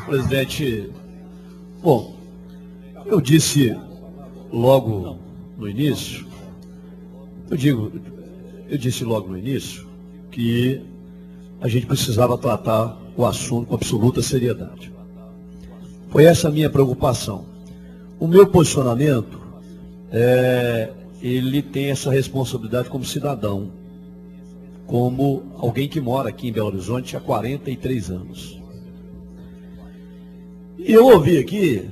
Presidente, bom, eu disse logo no início, que a gente precisava tratar o assunto com absoluta seriedade. Foi essa a minha preocupação. O meu posicionamento, ele tem essa responsabilidade como cidadão, como alguém que mora aqui em Belo Horizonte há 43 anos. E eu ouvi aqui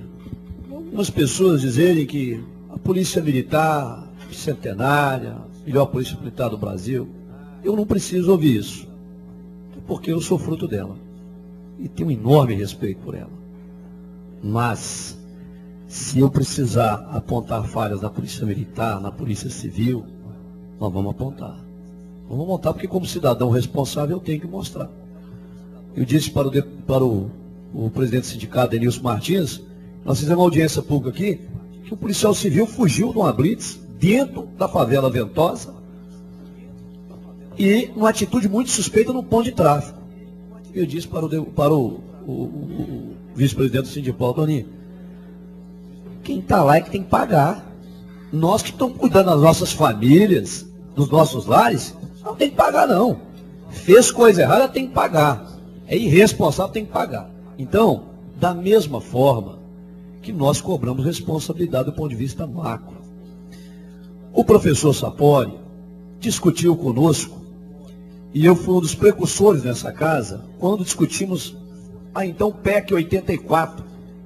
algumas pessoas dizerem que a Polícia Militar, centenária, melhor Polícia Militar do Brasil. Eu não preciso ouvir isso, porque eu sou fruto dela e tenho um enorme respeito por ela. Mas, se eu precisar apontar falhas na Polícia Militar, na Polícia Civil, nós vamos apontar. Vamos apontar porque, como cidadão responsável, eu tenho que mostrar. Eu disse para o presidente do sindicato, Denilson Martins, nós fizemos uma audiência pública aqui, que o policial civil fugiu de uma blitz dentro da favela Ventosa e uma atitude muito suspeita no ponto de tráfico. Eu disse para o vice-presidente do sindicato, Toninho, quem está lá é que tem que pagar. Nós que estamos cuidando das nossas famílias, dos nossos lares, não tem que pagar não. Fez coisa errada, tem que pagar. É irresponsável, tem que pagar. Então, da mesma forma que nós cobramos responsabilidade do ponto de vista macro. O professor Sapori discutiu conosco, e eu fui um dos precursores nessa casa, quando discutimos a então PEC 84,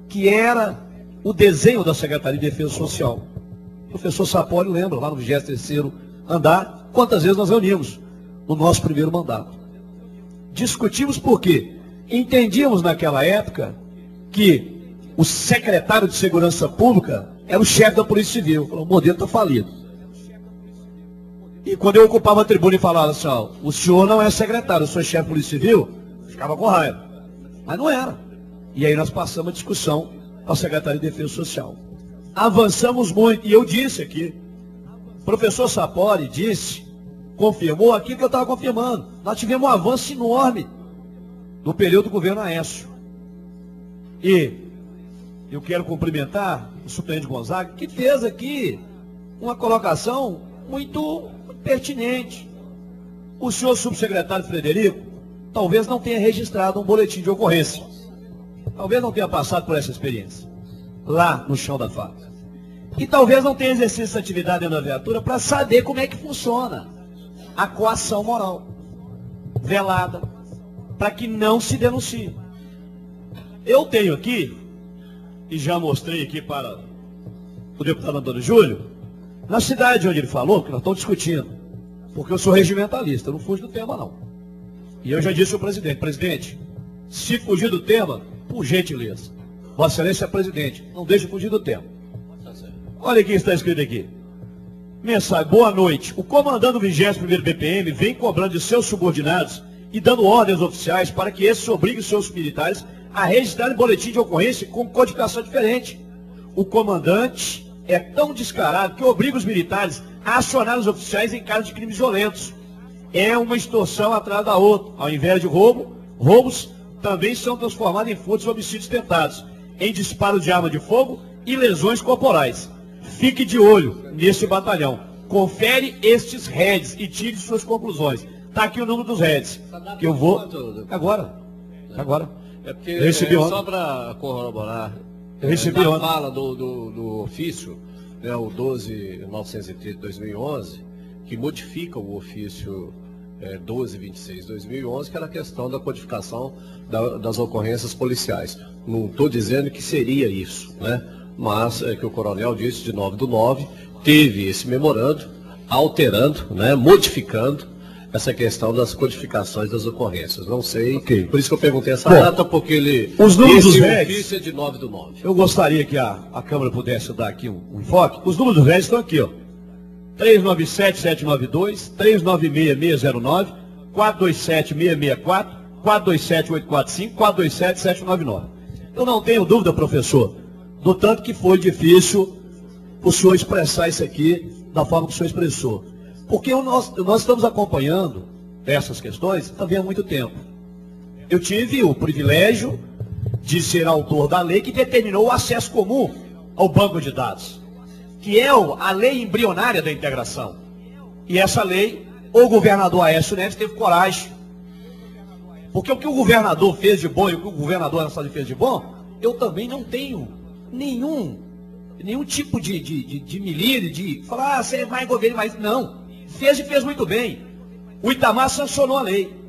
que era o desenho da Secretaria de Defesa Social. O professor Sapori lembra, lá no 23º andar, quantas vezes nós reunimos no nosso primeiro mandato. Discutimos por quê? Entendíamos naquela época que o secretário de Segurança Pública era o chefe da Polícia Civil. Falou, o modelo está falido. E quando eu ocupava a tribuna e falava assim, ó, o senhor não é secretário, eu sou chefe da Polícia Civil, ficava com raiva. Mas não era. E aí nós passamos a discussão para a Secretaria de Defesa Social. Avançamos muito, e eu disse aqui, o professor Sapori disse, confirmou aquilo que eu estava confirmando. Nós tivemos um avanço enorme no período do governo Aécio. E eu quero cumprimentar o superintendente Gonzaga, que fez aqui uma colocação muito pertinente. O senhor subsecretário Frederico talvez não tenha registrado um boletim de ocorrência. Talvez não tenha passado por essa experiência, lá no chão da fábrica. E talvez não tenha exercido essa atividade dentro da viatura para saber como é que funciona a coação moral velada, para que não se denuncie. Eu tenho aqui, e já mostrei aqui para o deputado Antônio Júlio, na cidade onde ele falou, que nós estamos discutindo, porque eu sou regimentalista, eu não fujo do tema não. E eu já disse ao presidente, se fugir do tema, por gentileza, Vossa Excelência é presidente, não deixe fugir do tema. Olha o que está escrito aqui. Mensagem, boa noite. O comandante do 21º BPM vem cobrando de seus subordinados e dando ordens oficiais para que esses obriguem seus militares a registrarem boletim de ocorrência com codificação diferente. O comandante é tão descarado que obriga os militares a acionar os oficiais em caso de crimes violentos. É uma extorsão atrás da outra. Ao invés de roubos também são transformados em furtos e homicídios tentados, em disparo de arma de fogo e lesões corporais. Fique de olho nesse batalhão. Confere estes heads e tire suas conclusões. Está aqui o número dos heads. Que eu vou... Agora. É porque, só para corroborar, na fala do ofício, né, o 12.930/2011, que modifica o ofício 12.26/2011, que era a questão da codificação das ocorrências policiais. Não estou dizendo que seria isso, né? Mas que o coronel disse de 9/9, teve esse memorando, alterando, né, modificando essa questão das codificações das ocorrências. Não sei, por isso que eu perguntei essa data, porque ele... Os números dos ofício é de 9/9. Eu gostaria que a Câmara pudesse dar aqui um enfoque. Os números dos réis estão aqui, ó. 397-792, 396-609, 427-664, 427-845, 427-799. Eu não tenho dúvida, professor, do tanto que foi difícil o senhor expressar isso aqui da forma que o senhor expressou. Porque nós estamos acompanhando essas questões também há muito tempo. eu tive o privilégio de ser autor da lei que determinou o acesso comum ao banco de dados, que é a lei embrionária da integração. E essa lei, o governador Aécio Neves teve coragem. Porque o que o governador fez de bom e o que o governador Anastasia fez de bom, eu também não tenho nenhum tipo de milímetro, de falar, você é mais governo, mas não. Fez e fez muito bem. O Itamar sancionou a lei.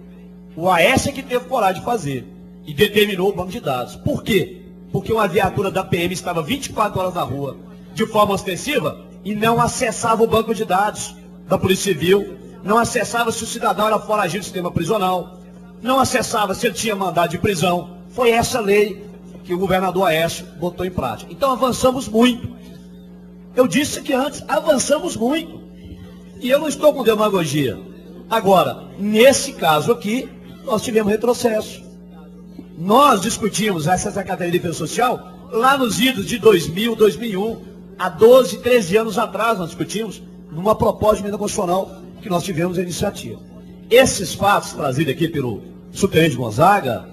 O Aécio é que teve coragem de fazer. E determinou o banco de dados. Por quê? Porque uma viatura da PM estava 24 horas na rua, de forma ostensiva, e não acessava o banco de dados da Polícia Civil, não acessava se o cidadão era foragido do sistema prisional, não acessava se ele tinha mandado de prisão. Foi essa lei que o governador Aécio botou em prática. Então avançamos muito. Eu disse que antes, avançamos muito. E eu não estou com demagogia. Agora, nesse caso aqui, nós tivemos retrocesso. Nós discutimos essa Secretaria de Defesa Social lá nos idos de 2000, 2001, há 12, 13 anos atrás nós discutimos, numa proposta de emenda constitucional que nós tivemos a iniciativa. Esses fatos trazidos aqui pelo subtenente Gonzaga,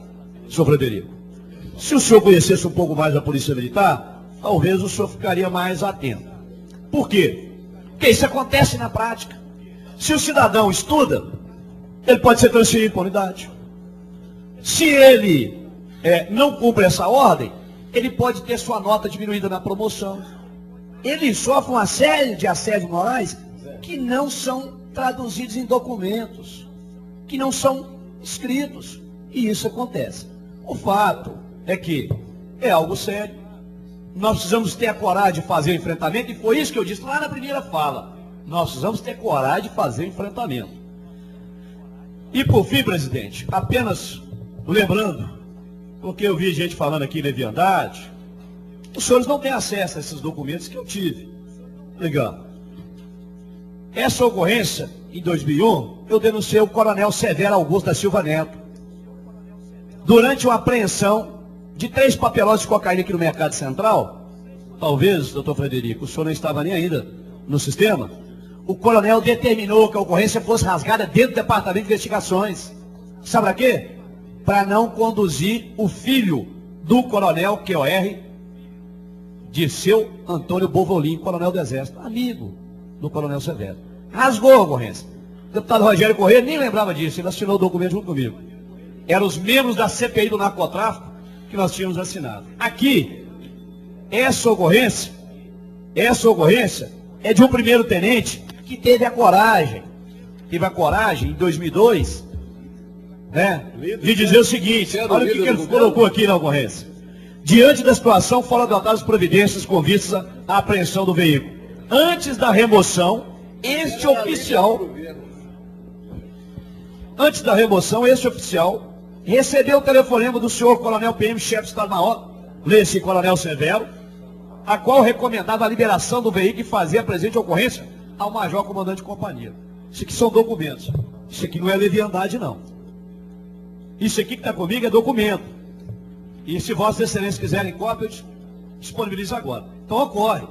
senhor Frederico, se o senhor conhecesse um pouco mais da Polícia Militar, talvez o senhor ficaria mais atento. Por quê? Porque isso acontece na prática. Se o cidadão estuda, ele pode ser transferido para a unidade. Se ele não cumpre essa ordem, ele pode ter sua nota diminuída na promoção. Ele sofre uma série de assédios morais que não são traduzidos em documentos, que não são escritos. E isso acontece. O fato é que é algo sério. Nós precisamos ter a coragem de fazer o enfrentamento, e foi isso que eu disse lá na primeira fala. Nós precisamos ter coragem de fazer o enfrentamento. E por fim, presidente, apenas lembrando, porque eu vi gente falando aqui em leviandade, os senhores não têm acesso a esses documentos que eu tive. Legal. Essa ocorrência, em 2001, eu denunciei o coronel Severo Augusto da Silva Neto, durante uma apreensão de 3 papelotes de cocaína aqui no Mercado Central. Talvez, doutor Frederico, o senhor não estava nem ainda no sistema. O coronel determinou que a ocorrência fosse rasgada dentro do Departamento de Investigações. Sabe para quê? Para não conduzir o filho do coronel QOR, Dirceu Antônio Bovolin, coronel do Exército, amigo do coronel Severo. Rasgou a ocorrência. O deputado Rogério Corrêa nem lembrava disso, ele assinou o documento junto comigo. Eram os membros da CPI do narcotráfico que nós tínhamos assinado. Aqui, essa ocorrência é de um primeiro-tenente que teve a coragem em 2002, de dizer o seguinte, olha o que ele colocou aqui na ocorrência. Diante da situação, foram adotadas providências com vista à apreensão do veículo. Antes da remoção, este oficial recebeu o telefonema do senhor coronel PM, chefe do Estado-Maior, lê-se coronel Severo, a qual recomendava a liberação do veículo e fazia a presente ocorrência ao major comandante de companhia. Isso aqui são documentos. Isso aqui não é leviandade, não. Isso aqui que está comigo é documento. E se Vossa Excelência quiserem cópia, eu disponibilizo agora. Então ocorre.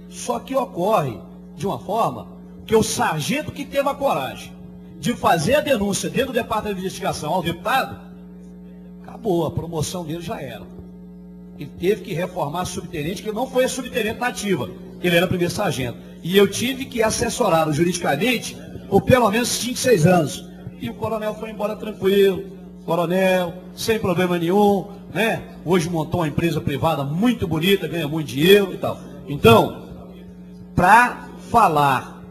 Só que ocorre de uma forma que o sargento que teve a coragem de fazer a denúncia dentro do Departamento de Investigação ao deputado, acabou, a promoção dele já era. Ele teve que reformar subtenente, que não foi subtenente na ativa, ele era primeiro sargento. E eu tive que assessorá-lo juridicamente por pelo menos 5, 6 anos. E o coronel foi embora tranquilo, coronel, sem problema nenhum, Hoje montou uma empresa privada muito bonita, ganha muito dinheiro e tal. Então, para falar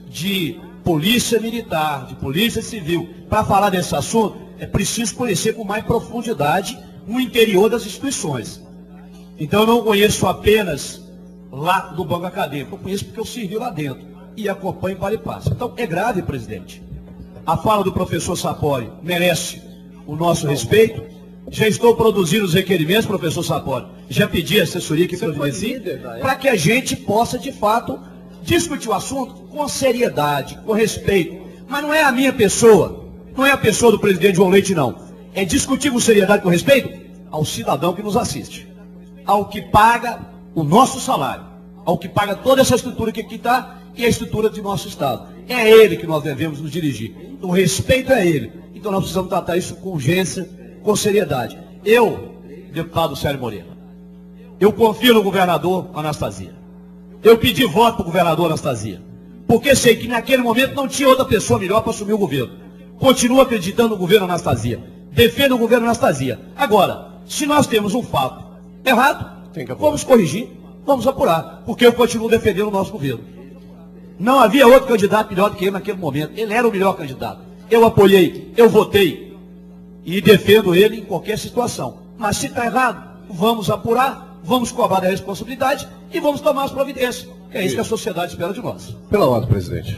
de polícia militar, de polícia civil, para falar desse assunto, é preciso conhecer com mais profundidade o interior das instituições. Então eu não conheço apenas lá do banco acadêmico, eu conheço porque eu servi lá dentro e acompanho para e passo. Então é grave, presidente. A fala do professor Sapori merece o nosso respeito. Já estou produzindo os requerimentos, professor Sapori. Já pedi a assessoria que providencie, para que a gente possa, de fato, discutir o assunto com seriedade, com respeito. Mas não é a minha pessoa, não é a pessoa do presidente João Leite, não. É discutir com seriedade e com respeito ao cidadão que nos assiste, ao que paga o nosso salário, ao que paga toda essa estrutura que aqui está e a estrutura de nosso Estado. É a ele que nós devemos nos dirigir. O respeito é a ele. Então nós precisamos tratar isso com urgência com seriedade. Eu, deputado Célio Moreira, eu confio no governador Anastasia. Eu pedi voto para o governador Anastasia, porque sei que naquele momento não tinha outra pessoa melhor para assumir o governo. Continuo acreditando no governo Anastasia. Defendo o governo Anastasia. Agora, se nós temos um fato errado, vamos corrigir, vamos apurar, porque eu continuo defendendo o nosso governo. Não havia outro candidato melhor do que ele naquele momento. Ele era o melhor candidato. Eu apoiei, eu votei e defendo ele em qualquer situação. Mas se está errado, vamos apurar, vamos cobrar a responsabilidade e vamos tomar as providências. É isso que a sociedade espera de nós. Pela ordem, presidente.